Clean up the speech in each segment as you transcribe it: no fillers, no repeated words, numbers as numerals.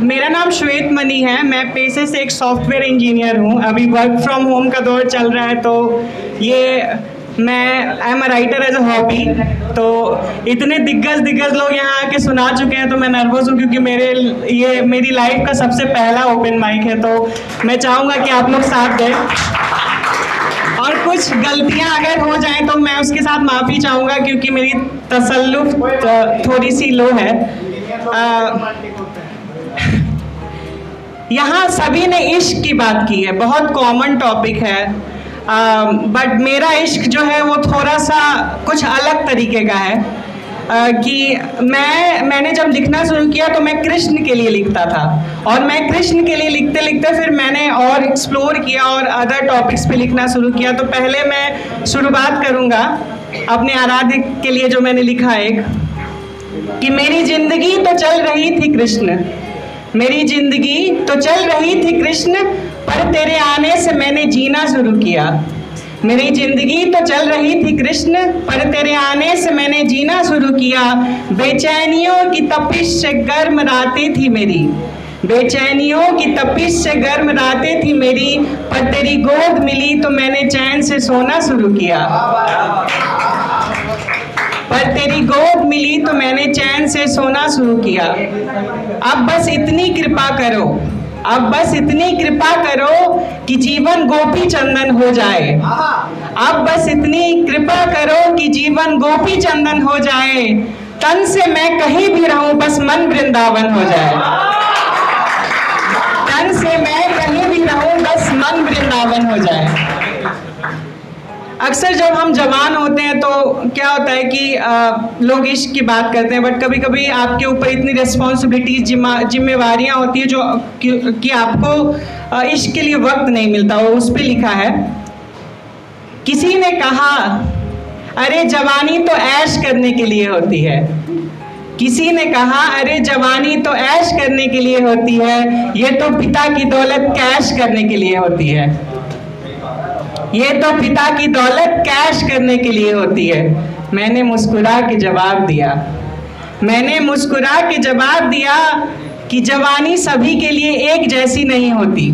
मेरा नाम श्वेत मनी है। मैं पेशे से एक सॉफ्टवेयर इंजीनियर हूँ। अभी वर्क फ्रॉम होम का दौर चल रहा है, तो ये मैं I am a writer as a hobby. तो इतने दिग्गज लोग यहाँ आके सुना चुके हैं, तो मैं नर्वस हूँ क्योंकि मेरी लाइफ का सबसे पहला ओपन माइक है। तो मैं चाहूँगा कि आप लोग साथ दें, और कुछ गलतियाँ अगर हो जाएं तो मैं उसके साथ माफ़ी चाहूँगा क्योंकि मेरी तसल्लुफ़ थोड़ी सी लो है। यहाँ सभी ने इश्क की बात की है, बहुत कॉमन टॉपिक है, बट मेरा इश्क जो है वो थोड़ा सा कुछ अलग तरीके का है। कि मैंने जब लिखना शुरू किया तो मैं कृष्ण के लिए लिखता था, और मैं कृष्ण के लिए लिखते लिखते फिर मैंने और एक्सप्लोर किया और अदर टॉपिक्स पे लिखना शुरू किया। तो पहले मैं शुरुआत करूँगा अपने आराध्य के लिए, जो मैंने लिखा एक, कि मेरी जिंदगी तो चल रही थी कृष्ण, मेरी जिंदगी तो चल रही थी कृष्ण, पर तेरे आने से मैंने जीना शुरू किया। मेरी जिंदगी तो चल रही थी कृष्ण, पर तेरे आने से मैंने जीना शुरू किया। बेचैनियों की तपिश से गर्म रातें थी मेरी, बेचैनियों की तपिश से गर्म रातें थी मेरी, पर तेरी गोद मिली तो मैंने चैन से सोना शुरू किया। पर तेरी गोद मिली तो मैंने चैन से सोना शुरू किया। अब बस इतनी कृपा करो, अब बस इतनी कृपा करो कि जीवन गोपी चंदन हो जाए। अब बस इतनी कृपा करो कि जीवन गोपी चंदन हो जाए। तन से मैं कहीं भी रहूं बस मन वृंदावन हो जाए। तन से मैं कहीं भी रहूं बस मन वृंदावन हो जाए। अक्सर जब हम जवान होते हैं तो क्या होता है कि लोग इश्क की बात करते हैं, बट कभी कभी आपके ऊपर इतनी रिस्पॉन्सिबिलिटीज, जिम्मेवारियाँ होती है जो कि आपको इश्क के लिए वक्त नहीं मिलता। वो उस पर लिखा है, किसी ने कहा अरे जवानी तो ऐश करने के लिए होती है। किसी ने कहा अरे जवानी तो ऐश करने के लिए होती है, ये तो पिता की दौलत कैश करने के लिए होती है। ये तो पिता की दौलत कैश करने के लिए होती है। मैंने मुस्कुरा के जवाब दिया, मैंने मुस्कुरा के जवाब दिया कि जवानी सभी के लिए एक जैसी नहीं होती।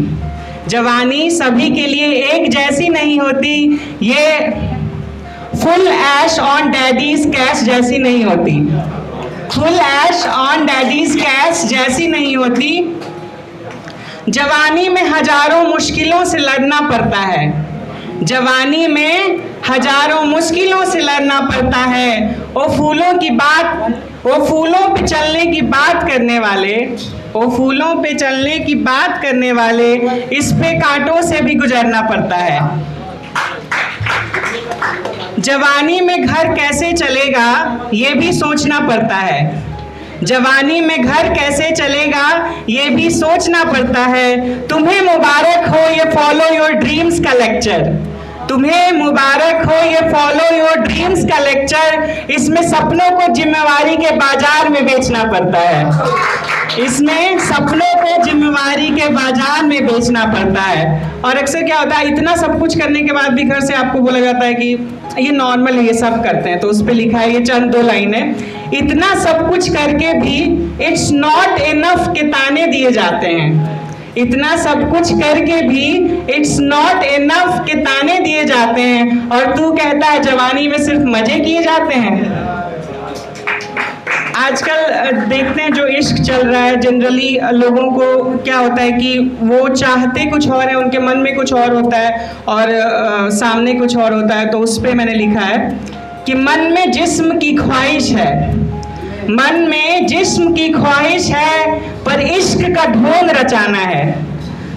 जवानी सभी के लिए एक जैसी नहीं होती। ये full ash on daddy's cash जैसी नहीं होती। Full ash on daddy's cash जैसी नहीं होती। जवानी में हजारों मुश्किलों से लड़ना पड़ता है। जवानी में हजारों मुश्किलों से लड़ना पड़ता है। वो फूलों की बात, वो फूलों पे चलने की बात करने वाले, वो फूलों पे चलने की बात करने वाले, इस पे कांटों से भी गुजरना पड़ता है। जवानी में घर कैसे चलेगा ये भी सोचना पड़ता है। जवानी में घर कैसे चलेगा ये भी सोचना पड़ता है। तुम्हें मुबारक हो ये फॉलो योर ड्रीम्स का लेक्चर। तुम्हें मुबारक हो ये फॉलो योर ड्रीम्स का लेक्चर। इसमें सपनों को जिम्मेवारी के बाजार में बेचना पड़ता है। इसमें सपनों को जिम्मेवारी के बाजार में बेचना पड़ता है। और अक्सर क्या होता है, इतना सब कुछ करने के बाद भी घर से आपको बोला जाता है कि ये नॉर्मल है, ये सब करते हैं। तो उस पर लिखा है, ये चंद दो लाइनें, इतना सब कुछ करके भी इट्स नॉट इनफ के ताने दिए जाते हैं। इतना सब कुछ करके भी इट्स नॉट इनफ के ताने दिए जाते हैं। और तू कहता है जवानी में सिर्फ मजे किए जाते हैं। आजकल देखते हैं जो इश्क चल रहा है, जनरली लोगों को क्या होता है कि वो चाहते कुछ और है, उनके मन में कुछ और होता है और सामने कुछ और होता है। तो उस पर मैंने लिखा है कि मन में जिस्म की ख्वाहिश है, मन में जिस्म की ख्वाहिश है, पर इश्क का ढोंग रचाना है।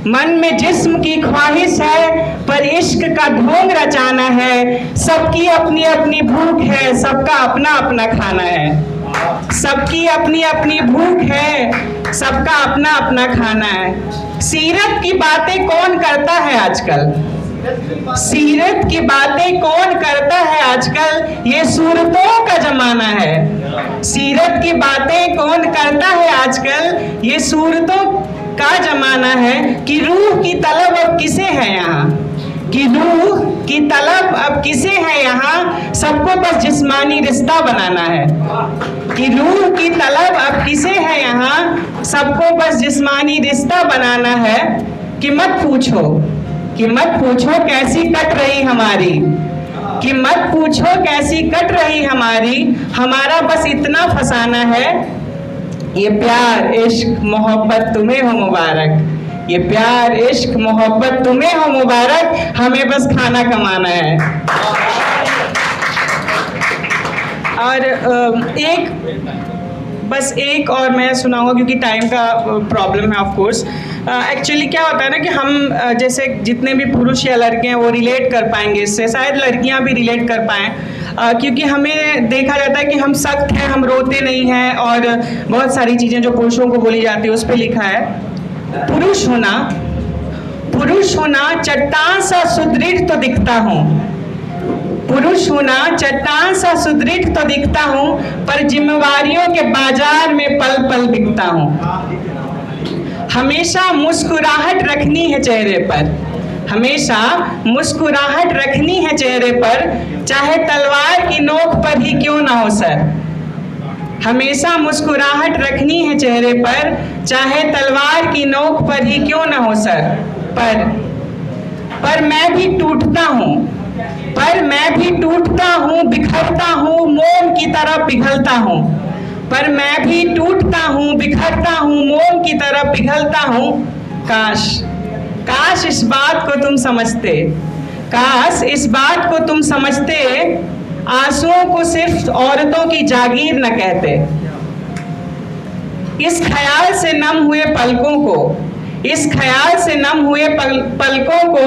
मन में जिस्म की ख्वाहिश है, पर इश्क का ढोंग रचाना है। सबकी अपनी अपनी भूख है, सबका अपना अपना खाना है। सबकी अपनी अपनी भूख है, सबका अपना अपना खाना है। सीरत की बातें कौन करता है आजकल? सीरत की बातें कौन करता है आजकल? ये सूरतों का जमाना है। सीरत की बातें कौन करता है आजकल? ये सूरतों का जमाना है। कि रूह की तलब अब किसे है यहाँ? कि रूह की तलब अब किसे है यहाँ? सबको बस जिस्मानी रिश्ता बनाना है कि रूह की तलब अब किसे है यहाँ, सबको बस जिस्मानी रिश्ता बनाना है कि मत पूछो कैसी कट रही हमारी, कि मत पूछो कैसी कट रही हमारी, हमारा बस इतना फसाना है, ये प्यार इश्क मोहब्बत तुम्हें हो मुबारक, ये प्यार इश्क मोहब्बत तुम्हें हो मुबारक, हमें बस खाना कमाना है। और एक और मैं सुनाऊंगा क्योंकि टाइम का प्रॉब्लम है ऑफ कोर्स। एक्चुअली क्या होता है ना कि हम जैसे जितने भी पुरुष या लड़के हैं वो रिलेट कर पाएंगे इससे, शायद लड़कियां भी रिलेट कर पाएँ, क्योंकि हमें देखा जाता है कि हम सख्त हैं, हम रोते नहीं हैं, और बहुत सारी चीज़ें जो पुरुषों को बोली जाती है उस पर लिखा है, पुरुष होना चट्टान सा सुदृढ़ तो दिखता हूँ, पुरुष होना चट्टान सा सुदृढ़ तो दिखता हूँ, पर जिम्मेवारियों के बाजार में पल पल बिकता हूँ। हमेशा मुस्कुराहट रखनी है चेहरे पर, हमेशा मुस्कुराहट रखनी है चेहरे पर, चाहे तलवार की नोक पर ही क्यों ना हो सर, हमेशा मुस्कुराहट रखनी है चेहरे पर, चाहे तलवार की नोक पर ही क्यों ना हो सर, पर मैं भी टूटता हूँ, बिखरता हूँ, मोम की तरह पिघलता हूँ, पर मैं भी टूटता हूँ, बिखरता हूँ, मोम की तरह पिघलता हूँ। काश इस बात को तुम समझते, काश इस बात को तुम समझते, आंसुओं को सिर्फ औरतों की जागीर न कहते। इस ख्याल से नम हुए पलकों को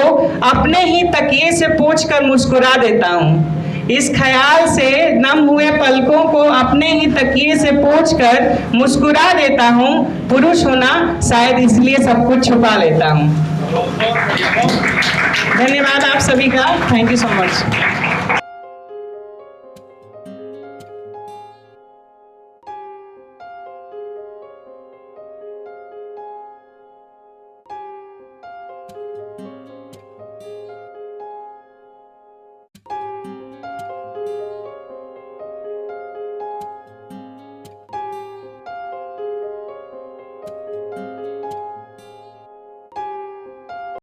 अपने ही तकिए से पोंछकर मुस्कुरा देता हूँ। इस ख्याल से नम हुए पलकों को अपने ही तकिए से पोंछकर मुस्कुरा देता हूँ। पुरुष होना शायद इसलिए सब कुछ छुपा लेता हूँ। धन्यवाद आप सभी का, थैंक यू सो मच।